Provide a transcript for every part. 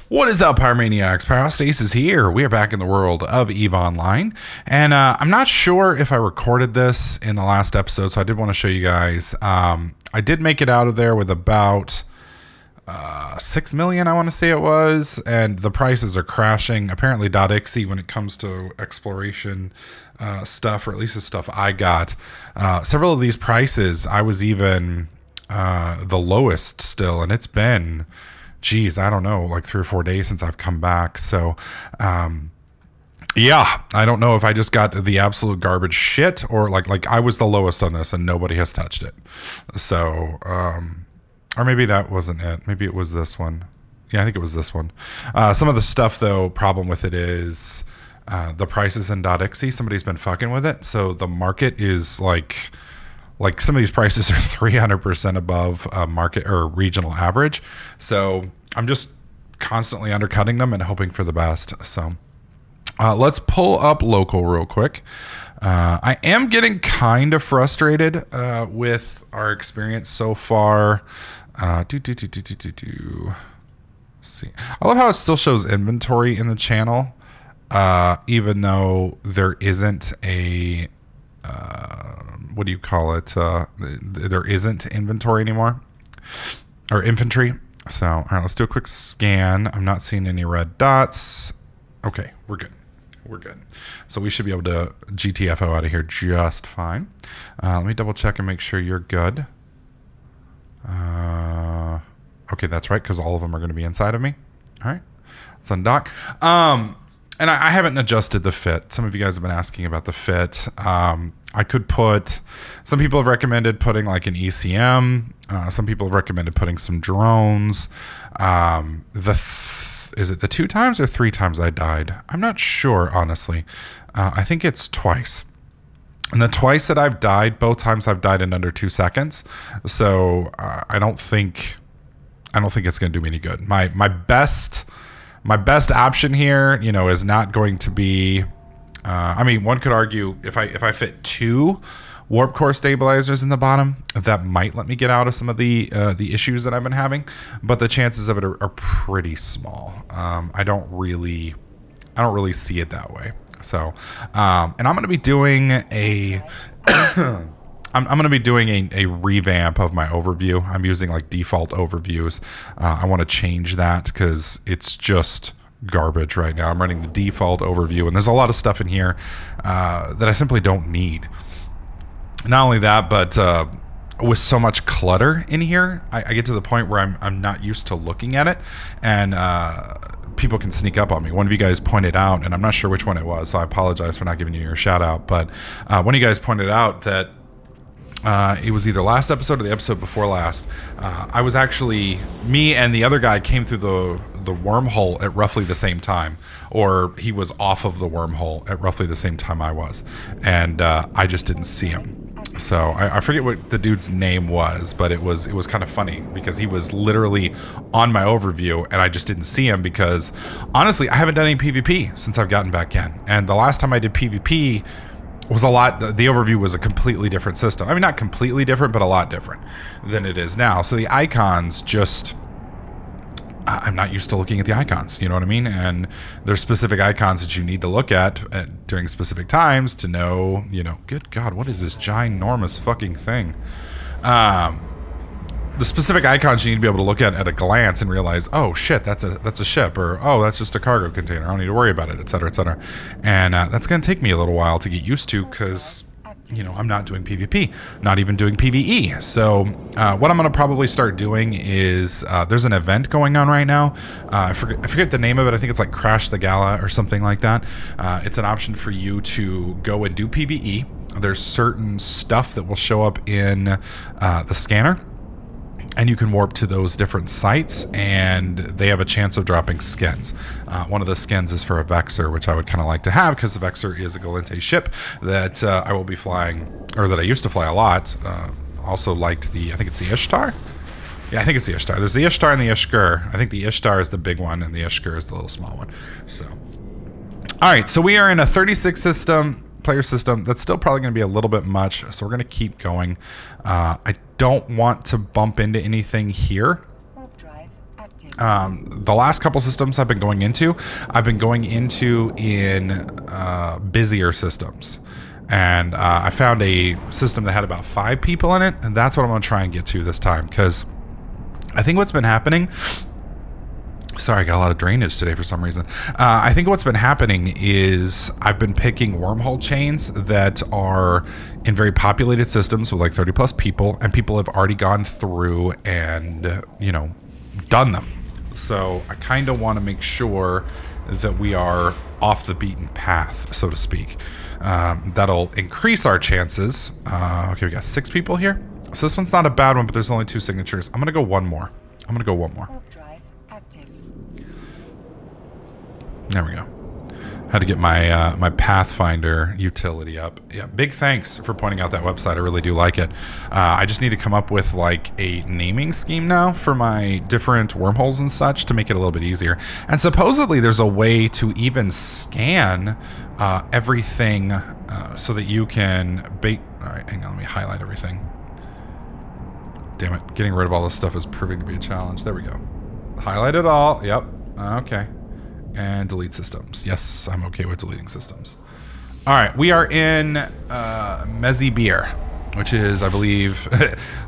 What is up, Pyromaniacs? Pyrostace is here. We are back in the world of EVE Online. And I'm not sure if I recorded this in the last episode, so I did want to show you guys. I did make it out of there with about 6 million, I want to say it was. And the prices are crashing. Apparently .exe, when it comes to exploration stuff, or at least the stuff I got, several of these prices, I was even the lowest still. And it's been... geez, I don't know, like 3 or 4 days since I've come back. So, yeah, I don't know if I just got the absolute garbage shit or like I was the lowest on this and nobody has touched it. So, or maybe that wasn't it. Maybe it was this one. Yeah, I think it was this one. Some of the stuff though, problem with it is the prices in .exe, somebody's been fucking with it. So the market is like some of these prices are 300% above market or regional average. So I'm just constantly undercutting them and hoping for the best. So let's pull up local real quick. I am getting kind of frustrated with our experience so far. See, I love how it still shows inventory in the channel, even though there isn't a what do you call it? There isn't inventory anymore, or infantry. So, all right, let's do a quick scan. I'm not seeing any red dots. Okay, we're good. We're good. So we should be able to GTFO out of here just fine. Let me double check and make sure you're good. Okay, that's right, because all of them are going to be inside of me. All right, let's undock. And I haven't adjusted the fit. Some of you guys have been asking about the fit. I could put, some people have recommended putting like an ECM. Some people have recommended putting some drones. Is it the 2 times or 3 times I died? I'm not sure, honestly. I think it's twice. And the twice that I've died, both times I've died in under 2 seconds. So I don't think it's going to do me any good. My best option here, you know, is not going to be. I mean, one could argue if I fit 2 warp core stabilizers in the bottom, that might let me get out of some of the issues that I've been having. But the chances of it are pretty small. I don't really see it that way. So, and I'm going to be doing a. I'm going to be doing a revamp of my overview. I'm using like default overviews. I want to change that because it's just garbage right now. I'm running the default overview, and there's a lot of stuff in here that I simply don't need. Not only that, but with so much clutter in here, I get to the point where I'm not used to looking at it, and people can sneak up on me. One of you guys pointed out, and I'm not sure which one it was, so I apologize for not giving you your shout out, but one of you guys pointed out that it was either last episode or the episode before last. I was actually, me and the other guy came through the wormhole at roughly the same time, or he was off of the wormhole at roughly the same time I was, and I just didn't see him. So I forget what the dude's name was, but it was kind of funny because he was literally on my overview and I just didn't see him because honestly I haven't done any PvP since I've gotten back in, and the last time I did PvP was a lot. The overview was a completely different system. I mean, not completely different, but a lot different than it is now. So the icons just, I'm not used to looking at the icons, you know what I mean? And there's specific icons that you need to look at during specific times to know, you know, good God, what is this ginormous fucking thing? The specific icons you need to be able to look at a glance and realize, oh shit, that's a ship, or oh, that's just a cargo container. I don't need to worry about it, etc., etc. And that's going to take me a little while to get used to because, you know, I'm not doing PvP, not even doing PvE. So what I'm going to probably start doing is there's an event going on right now. I forget the name of it. I think it's like Crash the Gala or something like that. It's an option for you to go and do PvE. There's certain stuff that will show up in the scanner, and you can warp to those different sites, and they have a chance of dropping skins. One of the skins is for a Vexor, which I would kind of like to have because the Vexor is a Galente ship that I will be flying, or that I used to fly a lot. Also liked I think it's the Ishtar? Yeah, I think it's the Ishtar. There's the Ishtar and the Ishkur. I think the Ishtar is the big one, and the Ishkur is the little small one. So, all right, so we are in a 36 player system. That's still probably going to be a little bit much, so we're going to keep going. I don't want to bump into anything here. The last couple systems I've been going into in busier systems. And I found a system that had about 5 people in it, and that's what I'm going to try and get to this time, because I think what's been happening... Sorry, I got a lot of drainage today for some reason. I think what's been happening is I've been picking wormhole chains that are in very populated systems with like 30 plus people, and people have already gone through and, you know, done them. So I kind of want to make sure that we are off the beaten path, so to speak. That'll increase our chances. Okay, we got 6 people here. So this one's not a bad one, but there's only 2 signatures. I'm going to go one more. There we go. Had to get my my Pathfinder utility up. Yeah, big thanks for pointing out that website. I really do like it. I just need to come up with like a naming scheme now for my different wormholes and such to make it a little bit easier. And supposedly there's a way to even scan everything so that you can bait. All right, hang on, let me highlight everything. Damn it, getting rid of all this stuff is proving to be a challenge. There we go. Highlight it all. Yep. Okay. And delete systems. Yes, I'm okay with deleting systems. All right, we are in Messy Beer, which is, I believe,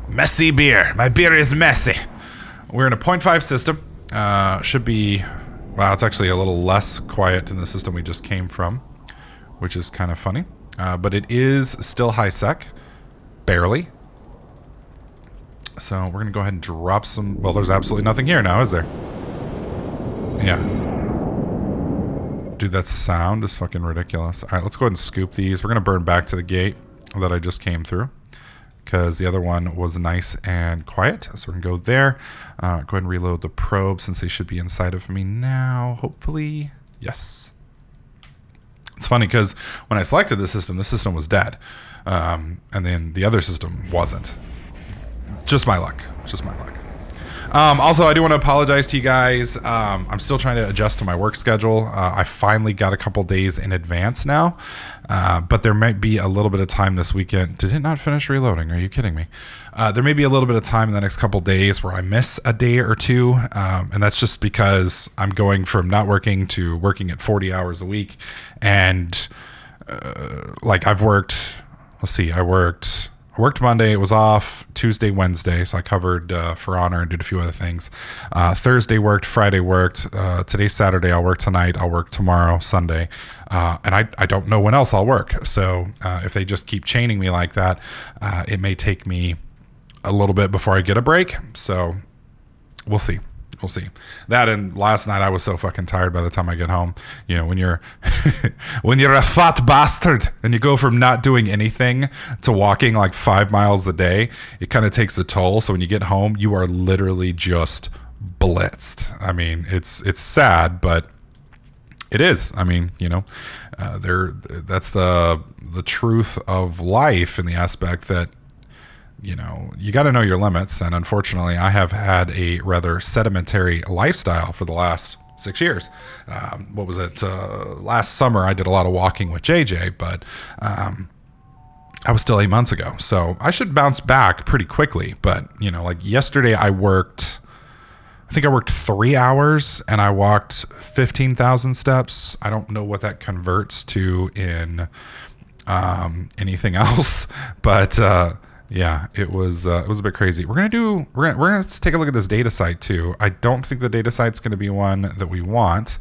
messy beer. My beer is messy. We're in a 0.5 system. Should be, wow, it's actually a little less quiet than the system we just came from, which is kind of funny. But it is still high sec, barely. So we're gonna go ahead and drop some, well, there's absolutely nothing here now, is there? Yeah. Dude, that sound is fucking ridiculous. All right, let's go ahead and scoop these. We're going to burn back to the gate that I just came through because the other one was nice and quiet. So we're going to go there. Go ahead and reload the probe since they should be inside of me now. Hopefully. Yes. It's funny because when I selected the system was dead. And then the other system wasn't. Just my luck. Just my luck. Also, I do want to apologize to you guys. I'm still trying to adjust to my work schedule. I finally got a couple days in advance now, but there might be a little bit of time this weekend. Did it not finish reloading? Are you kidding me? There may be a little bit of time in the next couple days where I miss a day or two, and that's just because I'm going from not working to working at 40 hours a week, and like I've worked. Let's see, I worked Monday, it was off, Tuesday, Wednesday, so I covered For Honor and did a few other things. Thursday worked, Friday worked, today's Saturday, I'll work tonight, I'll work tomorrow, Sunday, and I don't know when else I'll work. So if they just keep chaining me like that, it may take me a little bit before I get a break, so we'll see. We'll see. That and last night I was so fucking tired by the time I get home. You know, when you're when you're a fat bastard and you go from not doing anything to walking like 5 miles a day, it kind of takes a toll. So when you get home, you are literally just blitzed. I mean, it's sad, but it is. I mean, you know, that's the truth of life in the aspect that, you know, you got to know your limits. And unfortunately, I have had a rather sedimentary lifestyle for the last 6 years. What was it? Last summer, I did a lot of walking with JJ, but I was still 8 months ago. So I should bounce back pretty quickly. But, you know, like yesterday I think I worked 3 hours and I walked 15,000 steps. I don't know what that converts to in anything else, but yeah, it was a bit crazy. We're gonna take a look at this data site too. I don't think the data site's gonna be one that we want,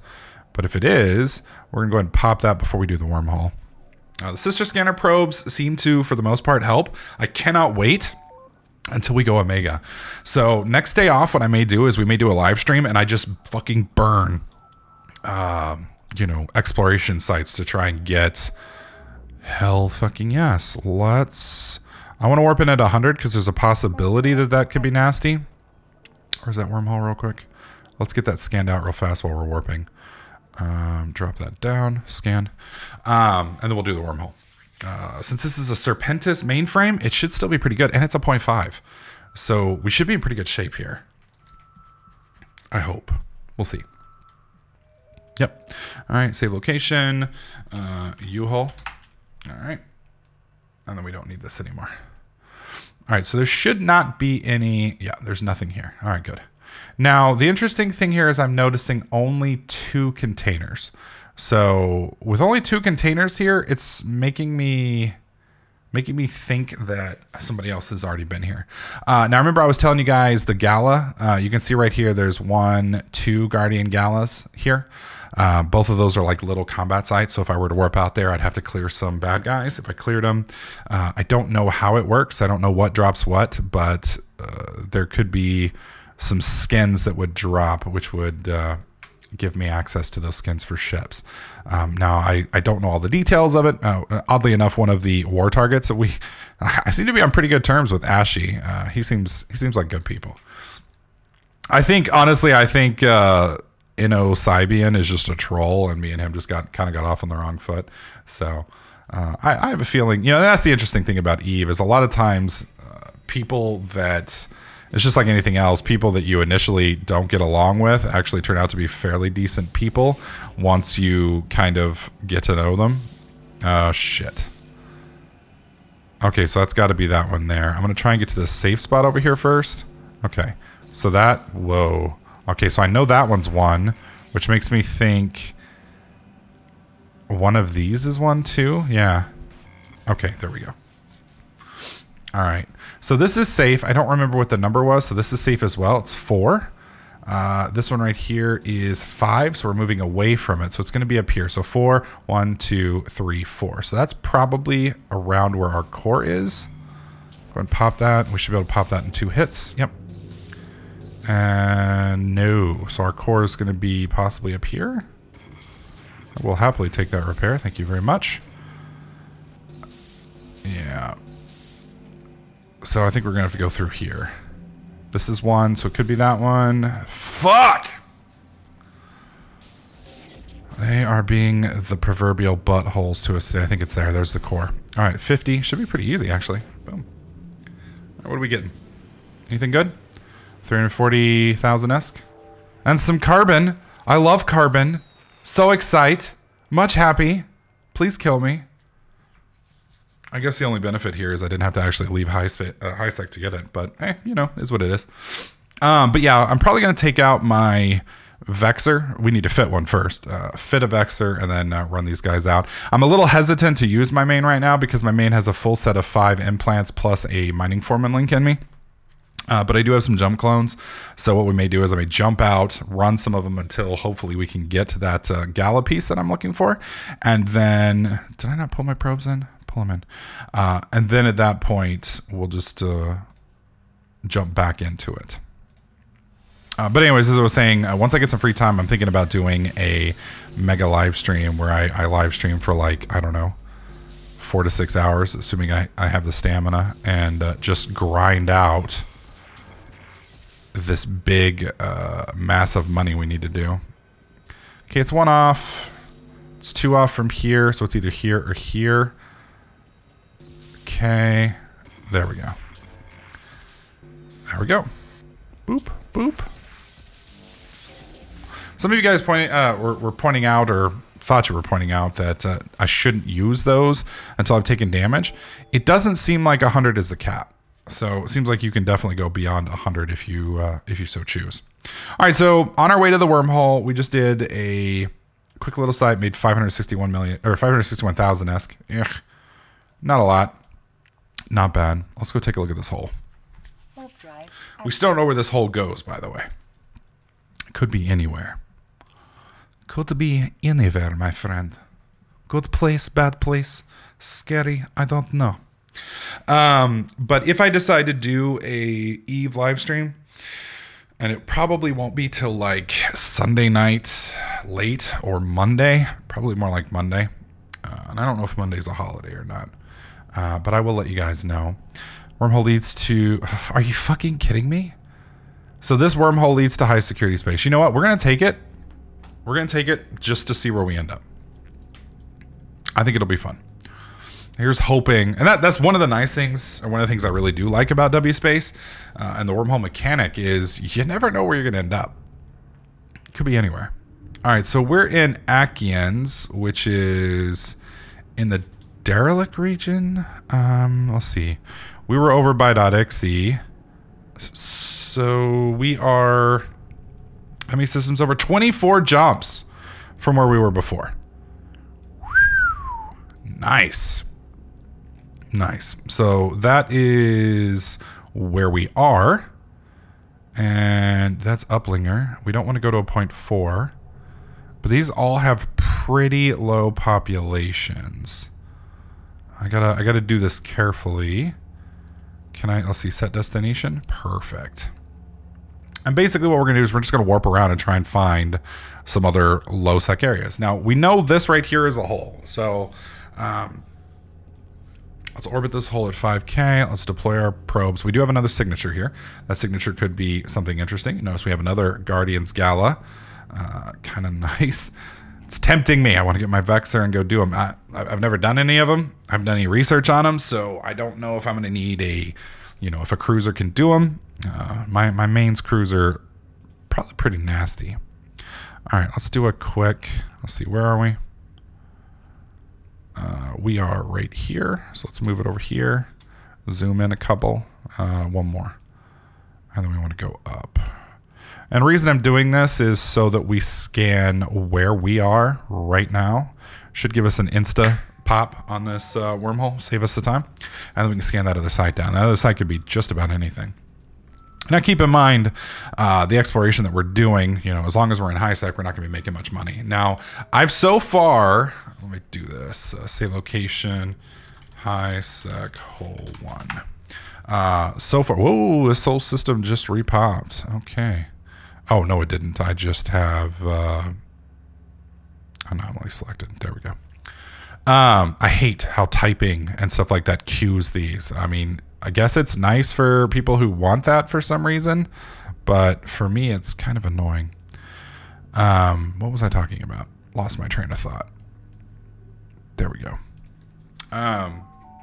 but if it is, we're gonna go ahead and pop that before we do the wormhole. The sister scanner probes seem to, for the most part, help. I cannot wait until we go Omega. So next day off, what I may do is we may do a live stream and I just fucking burn, you know, exploration sites to try and get. Hell fucking yes. I want to warp in at 100 because there's a possibility that could be nasty. Where's that wormhole real quick? Let's get that scanned out real fast while we're warping. Drop that down, scan. And then we'll do the wormhole. Since this is a Serpentis mainframe, it should still be pretty good. And it's a 0.5. So we should be in pretty good shape here. I hope. We'll see. Yep. All right, save location. U-Haul. All right. And then we don't need this anymore. All right, so there should not be any, yeah, there's nothing here. All right, good. Now, the interesting thing here is I'm noticing only 2 containers. So with only 2 containers here, it's making me think that somebody else has already been here. Now, remember I was telling you guys the gala. You can see right here, there's 1, 2 guardian galas here. Both of those are like little combat sites. So if I were to warp out there, I'd have to clear some bad guys. If I cleared them, I don't know how it works. I don't know what drops what, but there could be some skins that would drop, which would give me access to those skins for ships. Now, I don't know all the details of it. Oddly enough, one of the war targets that I seem to be on pretty good terms with Ashy. He seems like good people. Honestly, I think Inno Cybian is just a troll, and me and him just got off on the wrong foot. So I have a feeling, that's the interesting thing about Eve is a lot of times people that it's just like anything else. People that you initially don't get along with actually turn out to be fairly decent people once you kind of get to know them. Oh, shit. Okay, so that's got to be that one there. I'm going to try and get to the safe spot over here first. Okay, so whoa. Okay, so I know that one's 1, which makes me think one of these is 1 too. Yeah. Okay, there we go. All right. So this is safe. I don't remember what the number was, so this is safe as well. It's 4. This one right here is 5, so we're moving away from it. So it's going to be up here. So 4, 1, 2, 3, 4. So that's probably around where our core is. Go ahead and pop that. We should be able to pop that in 2 hits. Yep. And no. So our core is going to be possibly up here. We'll happily take that repair. Thank you very much. Yeah. So I think we're going to have to go through here. This is 1, so it could be that one. Fuck! They are being the proverbial buttholes to us today. I think it's there. There's the core. All right, 50. Should be pretty easy, actually. Boom. All right, what are we getting? Anything good? 340,000-esque. And some carbon. I love carbon. So excited. Much happy. Please kill me. I guess the only benefit here is I didn't have to actually leave highsec to get it, but hey, is what it is. But yeah, I'm probably going to take out my Vexer. We need to fit one first. Fit a Vexer and then run these guys out. I'm a little hesitant to use my main right now because my main has a full set of 5 implants plus a mining foreman link in me. But I do have some jump clones. So what we may do is I may jump out, run some of them until hopefully we can get to that gala piece that I'm looking for. And then, did I not pull my probes in? Pull them in. And then at that point, we'll just jump back into it. But anyways, as I was saying, once I get some free time, I'm thinking about doing a mega live stream where I live stream for like, I don't know, 4 to 6 hours, assuming I have the stamina, and just grind out this big mass of money we need to do. Okay, it's 1 off. It's 2 off from here, so it's either here or here. Okay, there we go. There we go. Boop, boop. Some of you guys were pointing out, or thought you were pointing out, that I shouldn't use those until I've taken damage. It doesn't seem like 100 is the cap. So it seems like you can definitely go beyond 100 if you so choose. All right, so on our way to the wormhole, we just did a quick little site, made 561 million or 561,000-esque. Not a lot. Not bad. Let's go take a look at this hole. We still don't know where this hole goes, by the way. It could be anywhere. Could be anywhere, my friend. Good place, bad place, scary, I don't know. But if I decide to do a Eve live stream, and it probably won't be till like Sunday night late or Monday, probably more like Monday. And I don't know if Monday's a holiday or not. But I will let you guys know. Wormhole leads to... Are you fucking kidding me? So this wormhole leads to high security space. You know what? We're going to take it. We're going to take it just to see where we end up. I think it'll be fun. Here's hoping... And that's one of the nice things, or one of the things I really do like about W Space and the wormhole mechanic is you never know where you're going to end up. It could be anywhere. All right, so we're in Akiens, which is in the derelict region. Let's see. We were over by .xe. So we are, how many systems over? 24 jumps from where we were before. Nice. Nice. So that is where we are. And that's Uplinger. We don't want to go to a 0.4. But these all have pretty low populations. I gotta do this carefully. Let's see, set destination? Perfect. And basically what we're gonna do is we're just gonna warp around and try and find some other low sec areas. Now, we know this right here is a hole. So, let's orbit this hole at 5K. Let's deploy our probes. We do have another signature here. That signature could be something interesting. Notice we have another Guardians Gala. Kind of nice. It's tempting me. I want to get my Vexer and go do them. I've never done any of them. I haven't done any research on them, so I don't know if I'm going to need if a cruiser can do them. My mains cruiser, probably pretty nasty. All right, let's do a quick, let's see, where are we? We are right here, so let's move it over here. Zoom in a couple, one more. And then we want to go up. And the reason I'm doing this is so that we scan where we are right now. Should give us an insta pop on this wormhole, save us the time. And then we can scan that other side down. That other side could be just about anything. Now keep in mind, the exploration that we're doing, as long as we're in highsec, we're not going to be making much money. Now, I've so far, let me do this, say location, highsec hole 1. So far, whoa, this whole system just repopped. Okay. Oh, no, it didn't. I just have anomaly selected. There we go. I hate how typing and stuff like that cues these. I mean, I guess it's nice for people who want that for some reason, but for me, it's kind of annoying. What was I talking about? Lost my train of thought. There we go. I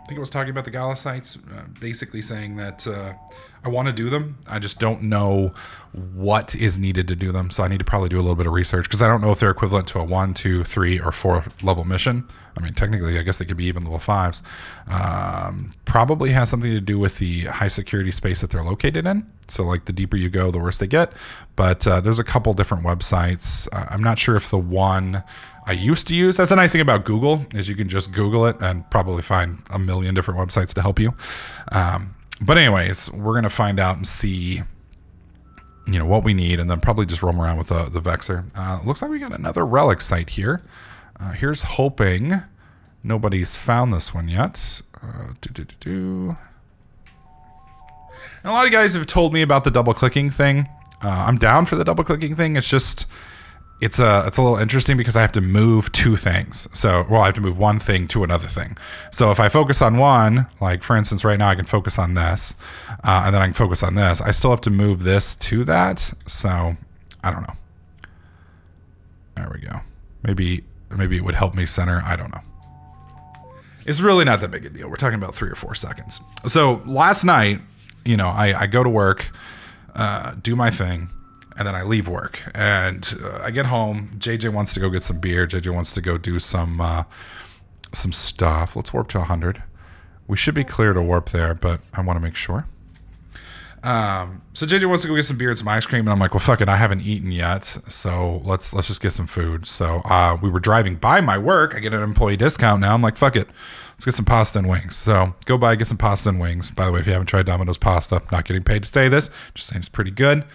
think I was talking about the Gala sites, basically saying that I want to do them. I just don't know what is needed to do them. So I need to probably do a little bit of research because I don't know if they're equivalent to a 1, 2, 3, or 4 level mission. I mean, technically, I guess they could be even level 5s. Probably has something to do with the high security space that they're located in. So like the deeper you go, the worse they get. But there's a couple different websites. I'm not sure if the one I used to use, that's the nice thing about Google, is you can just Google it and probably find a million different websites to help you. But anyways, we're going to find out and see, what we need, and then probably just roam around with the Vexer. Looks like we got another relic site here. Here's hoping nobody's found this one yet. And a lot of guys have told me about the double clicking thing. I'm down for the double clicking thing. It's just, it's a little interesting because I have to move two things. So, I have to move one thing to another thing. So if I focus on one, like for instance, right now I can focus on this, and then I can focus on this. I still have to move this to that. So I don't know. There we go. Maybe it would help me center. I don't know. It's really not that big a deal. We're talking about 3 or 4 seconds. So last night, I go to work, do my thing, and then I leave work. And I get home. JJ wants to go get some beer. JJ wants to go do some stuff. Let's warp to 100. We should be clear to warp there, but I want to make sure. So JJ wants to go get some beer and some ice cream, and I'm like, well, fuck it, I haven't eaten yet, so let's just get some food. So we were driving by my work. I get an employee discount now. I'm like, fuck it, let's get some pasta and wings. So go by, get some pasta and wings. By the way, if you haven't tried Domino's pasta, not getting paid to say this, just saying it's pretty good.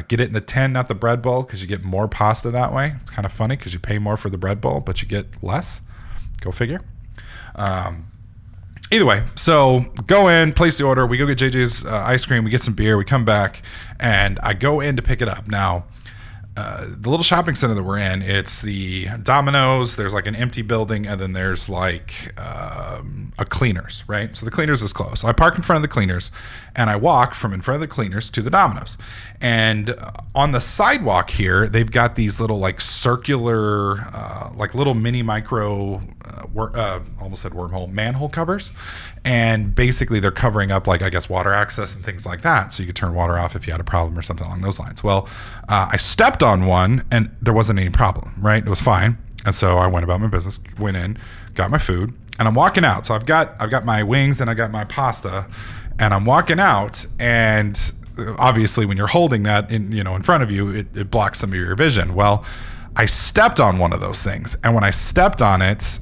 Get it in the tin, not the bread bowl, because you get more pasta that way. It's kind of funny because you pay more for the bread bowl, but you get less. Go figure. Either way, so go in, place the order. We go get JJ's ice cream. We get some beer. We come back, and I go in to pick it up. Now, the little shopping center that we're in, it's the Domino's. There's like an empty building, and then there's like a cleaners, right? So the cleaners is closed. So I park in front of the cleaners, and I walk from in front of the cleaners to the Domino's. And on the sidewalk here, they've got these little like circular, like little mini micro, almost said wormhole, manhole covers. And basically they're covering up like, I guess, water access and things like that. So you could turn water off if you had a problem or something along those lines. Well, I stepped on one and there wasn't any problem, right? It was fine. And so I went about my business, went in, got my food, and I'm walking out. So I've got my wings and I got my pasta, and I'm walking out, and obviously when you're holding that in front of you, it blocks some of your vision. Well, I stepped on one of those things, and when I stepped on it,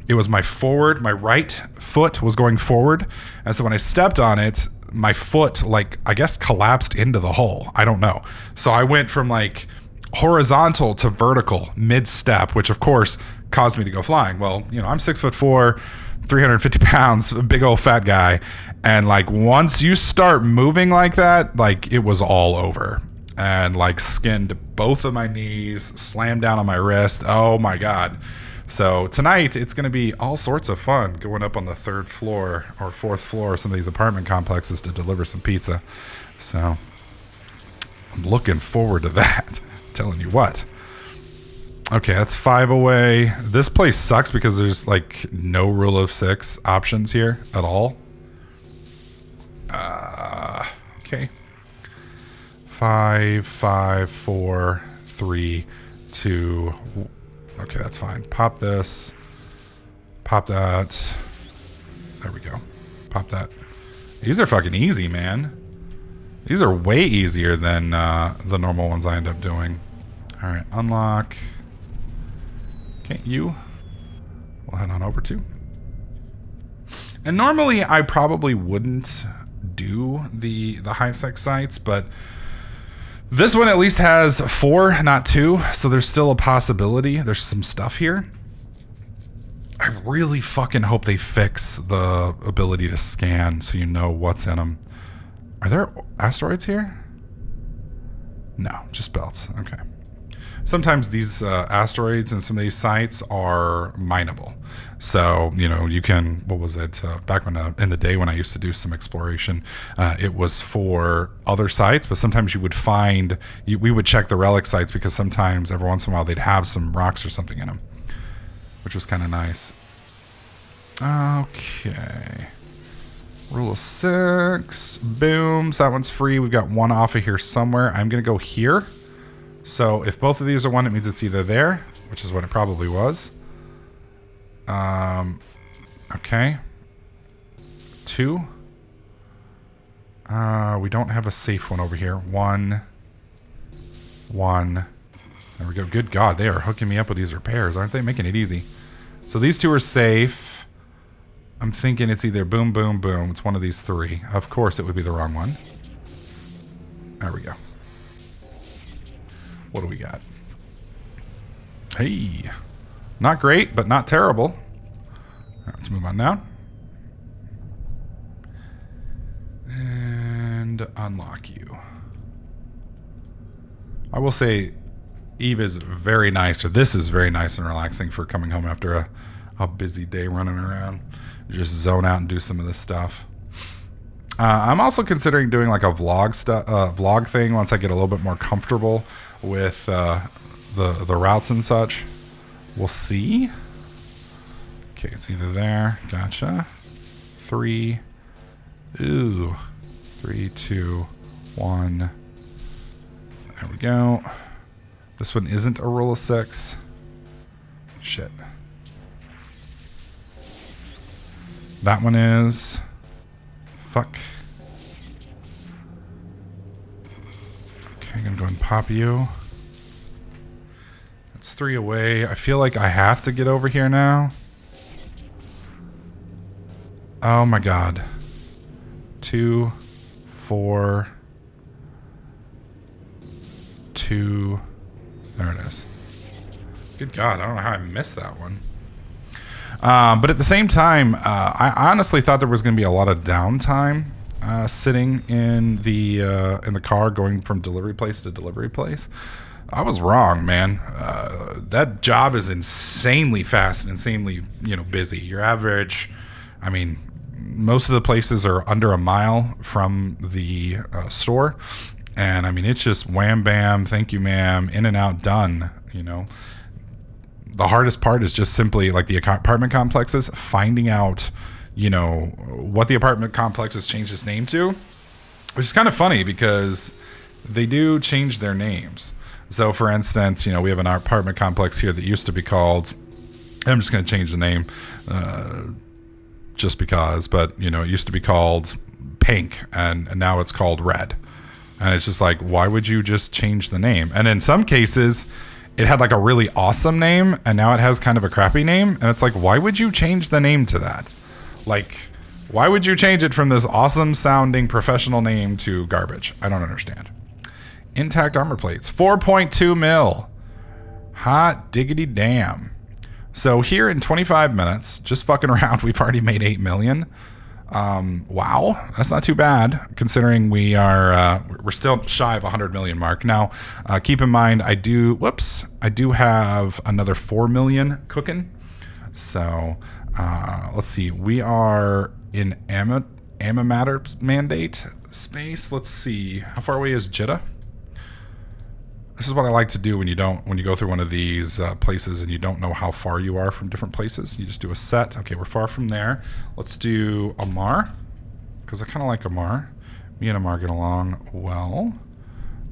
it was my right foot was going forward, and so when I stepped on it, my foot, like, I guess collapsed into the hole. I don't know. So I went from like horizontal to vertical mid-step, which of course caused me to go flying. Well, I'm 6'4", 350 pounds, a big old fat guy, and like once you start moving like that, like it was all over. And like skinned both of my knees, slammed down on my wrist. Oh my God. So tonight it's going to be all sorts of fun going up on the 3rd floor or 4th floor of some of these apartment complexes to deliver some pizza. So I'm looking forward to that. I'm telling you what. Okay, that's 5 away. This place sucks because there's like no rule of 6 options here at all. Okay. 5, 5, 4, 3, 2. Okay, that's fine. Pop this. Pop that. There we go. Pop that. These are fucking easy, man. These are way easier than the normal ones I end up doing. All right, unlock. Okay, you. We'll head on over to. And normally I probably wouldn't do the highsec sites, but this one at least has 4, not 2, so there's still a possibility. There's some stuff here. I really fucking hope they fix the ability to scan so you know what's in them. Are there asteroids here? No, just belts. Okay. Sometimes these asteroids and some of these sites are mineable. So, you can, what was it, back when in the day when I used to do some exploration, it was for other sites, but sometimes you would find, we would check the relic sites because sometimes every once in a while they'd have some rocks or something in them, which was kind of nice. Okay. Rule of 6, boom, so that one's free. We've got one off of here somewhere. I'm going to go here. So if both of these are 1, it means it's either there, which is what it probably was. Okay. 2. We don't have a safe one over here. 1. There we go. Good God, they are hooking me up with these repairs, aren't they? Making it easy. So these 2 are safe. I'm thinking it's either boom, boom, boom. It's one of these 3. Of course, it would be the wrong one. There we go. What do we got? Hey. Not great, but not terrible. Let's move on now. And unlock you. I will say Eve is very nice, or this is very nice and relaxing for coming home after a busy day running around. Just zone out and do some of this stuff. I'm also considering doing like a vlog thing once I get a little bit more comfortable with the routes and such. We'll see. Okay, it's either there. Gotcha. 3. Ooh. 3, 2, 1. There we go. This one isn't a rule of 6. Shit. That one is. Fuck. Okay, I'm gonna go and pop you. That's 3 away. I feel like I have to get over here now. Oh my God. 2, 4, 2. There it is. Good God, I don't know how I missed that one. But at the same time, I honestly thought there was going to be a lot of downtime sitting in the car going from delivery place to delivery place. I was wrong, man. That job is insanely fast and insanely, busy. Your average, I mean, most of the places are under a mile from the store. And I mean, it's just wham, bam, thank you, ma'am, in and out, done, The hardest part is just simply like the apartment complexes, finding out, what the apartment complex has changed its name to, which is kind of funny because they do change their names. So for instance, we have an apartment complex here that used to be called, I'm just going to change the name just because, but it used to be called Pink and now it's called Red. And it's just like, why would you just change the name? And in some cases, it had like a really awesome name, and now it has kind of a crappy name. And it's like, why would you change the name to that? Like, why would you change it from this awesome sounding professional name to garbage? I don't understand. Intact armor plates, 4.2 mil. Hot diggity damn. So here in 25 minutes, just fucking around, we've already made 8 million. Wow, that's not too bad considering we're still shy of 100 million mark. Now, keep in mind, I do have another 4 million cooking. So, let's see, we are in Amamatter mandate space. Let's see, how far away is Jeddah? This is what I like to do when you go through one of these places and you don't know how far you are from different places. You just do a set. Okay, we're far from there. Let's do Amar, because I kind of like Amar. Me and Amar get along well.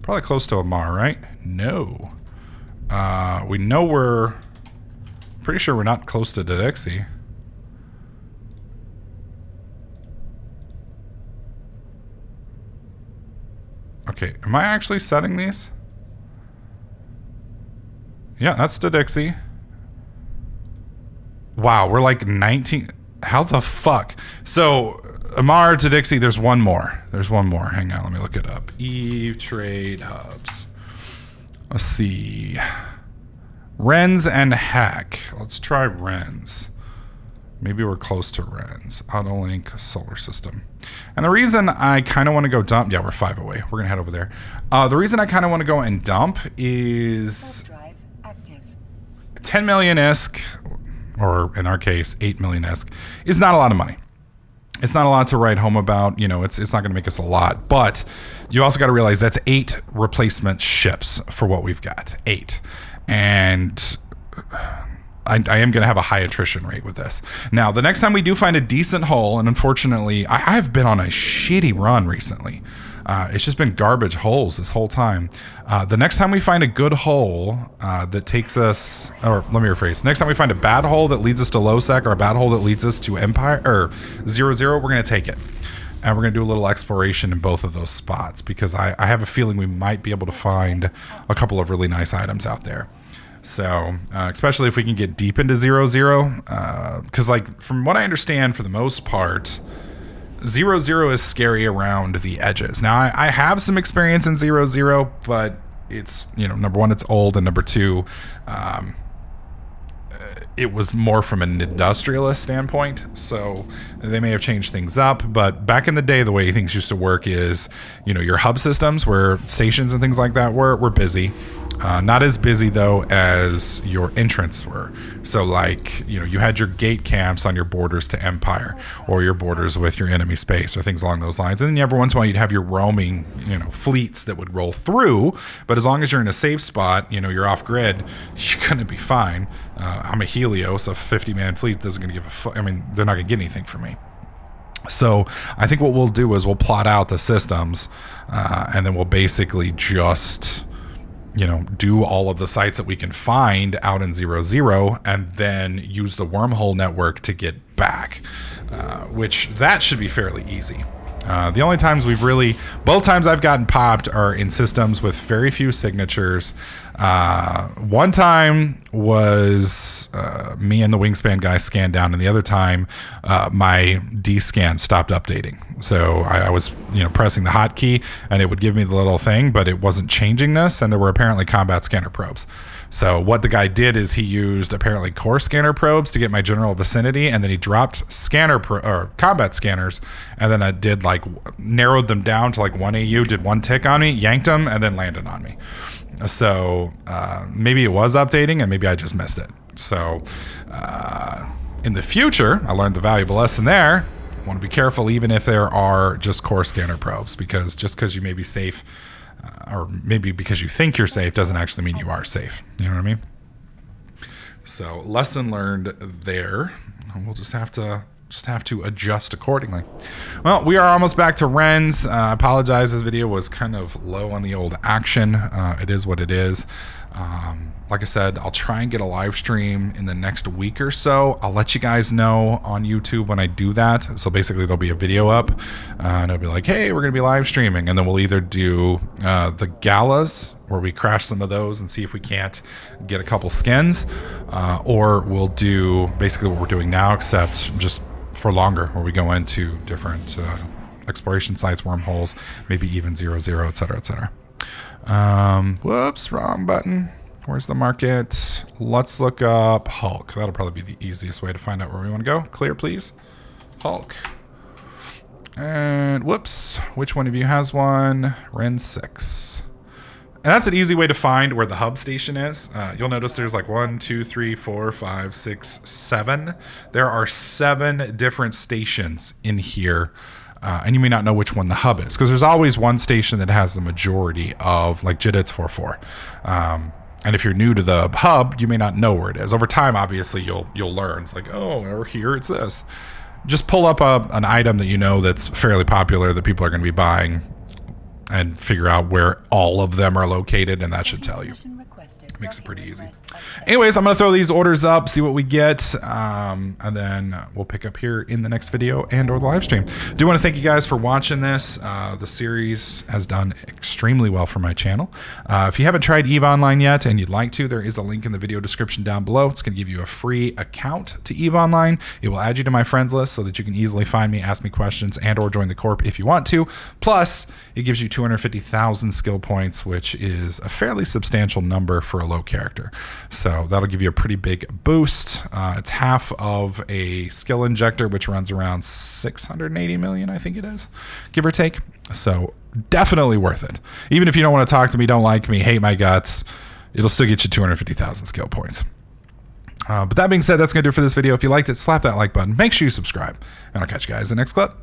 Probably close to Amar, right? No. We know we're... Pretty sure we're not close to Dixie. Okay, am I actually setting these? Yeah, that's to Dixie. Wow, we're like 19. How the fuck? So, Amar to Dixie, there's one more. There's one more. Hang on, let me look it up. Eve Trade Hubs. Let's see. Renz and Hack. Let's try Renz. Maybe we're close to Renz. Autolink Solar System. And the reason I kind of want to go dump... Yeah, we're 5 away. We're going to head over there. The reason I kind of want to go and dump is... 10 million ISK, or in our case, 8 million ISK, is not a lot of money. It's not a lot to write home about. You know, it's not going to make us a lot. But you also got to realize that's 8 replacement ships for what we've got. 8. And I am going to have a high attrition rate with this. Now, the next time we do find a decent hull, and unfortunately, I've been on a shitty run recently. It's just been garbage holes this whole time. The next time we find a good hull that takes us, or let me rephrase. Next time we find a bad hull that leads us to low sec, or a bad hull that leads us to Empire or 0-0, we're gonna take it, and we're gonna do a little exploration in both of those spots because I have a feeling we might be able to find a couple of really nice items out there. So, especially if we can get deep into 0-0, because like from what I understand, for the most part. 0-0 is scary around the edges. Now, I have some experience in 0-0, but it's, you know, number one, it's old, and number two, it was more from an industrialist standpoint, so they may have changed things up, but back in the day, the way things used to work is, you know, your hub systems where stations and things like that were busy. Not as busy, though, as your entrants were. So, like, you know, you had your gate camps on your borders to Empire, or your borders with your enemy space, or things along those lines. And then every once in a while, you'd have your roaming, you know, fleets that would roll through. But as long as you're in a safe spot, you know, you're off grid, you're going to be fine. I'm a Helios, a 50-man fleet doesn't going to give a fuck. I mean, they're not going to get anything from me. So I think what we'll do is we'll plot out the systems, and then we'll basically just... you know, do all of the sites that we can find out in 0-0 and then use the wormhole network to get back, which that should be fairly easy. The only times both times I've gotten popped are in systems with very few signatures. One time was me and the Wingspan guy scanned down, and the other time my D-scan stopped updating. So I was, you know, pressing the hotkey, and it would give me the little thing, but it wasn't changing this, and there were apparently combat scanner probes. So what the guy did is he used apparently core scanner probes to get my general vicinity, and then he dropped or combat scanners, and then I did like narrowed them down to like 1 AU, did 1 tick on me, yanked them, and then landed on me. So maybe it was updating, and maybe I just missed it. So in the future, I learned the valuable lesson there. I want to be careful even if there are just core scanner probes, because just because you may be safe, or maybe because you think you're safe, doesn't actually mean you are safe. You know what I mean? So lesson learned there. We'll just have to just have to adjust accordingly. Well, we are almost back to Rens. I apologize, this video was kind of low on the old action. It is what it is. Like I said, I'll try and get a live stream in the next week or so. I'll let you guys know on YouTube when I do that. So basically there'll be a video up and it'll be like, hey, we're gonna be live streaming. And then we'll either do the galas where we crash some of those and see if we can't get a couple skins, or we'll do basically what we're doing now, except just for longer, where we go into different exploration sites, wormholes, maybe even 0-0, etc., etc. Whoops, wrong button. Where's the market? Let's look up Hulk. That'll probably be the easiest way to find out where we want to go. Clear, please. Hulk. And whoops, which one of you has one? Ren 6. And that's an easy way to find where the hub station is. You'll notice there's like 1, 2, 3, 4, 5, 6, 7. There are 7 different stations in here. And you may not know which one the hub is, because there's always one station that has the majority of, like Jidit's 4-4. And if you're new to the hub, you may not know where it is. Over time, obviously, you'll learn. It's like, oh, over here, it's this. Just pull up an item that you know that's fairly popular that people are going to be buying, and figure out where all of them are located, and that should tell you. Makes it pretty easy. Anyways, I'm going to throw these orders up, see what we get, and then we'll pick up here in the next video and or the live stream. Do want to thank you guys for watching this. The series has done extremely well for my channel. If you haven't tried EVE Online yet and you'd like to, there is a link in the video description down below. It's going to give you a free account to EVE Online. It will add you to my friends list so that you can easily find me, ask me questions, and or join the corp if you want to. Plus, it gives you 250,000 skill points, which is a fairly substantial number for a low character. So that'll give you a pretty big boost. It's half of a skill injector, which runs around 680 million, I think it is, give or take. So definitely worth it. Even if you don't want to talk to me, don't like me, hate my guts, it'll still get you 250,000 skill points. But that being said, that's going to do it for this video. If you liked it, slap that like button. Make sure you subscribe. And I'll catch you guys in the next clip.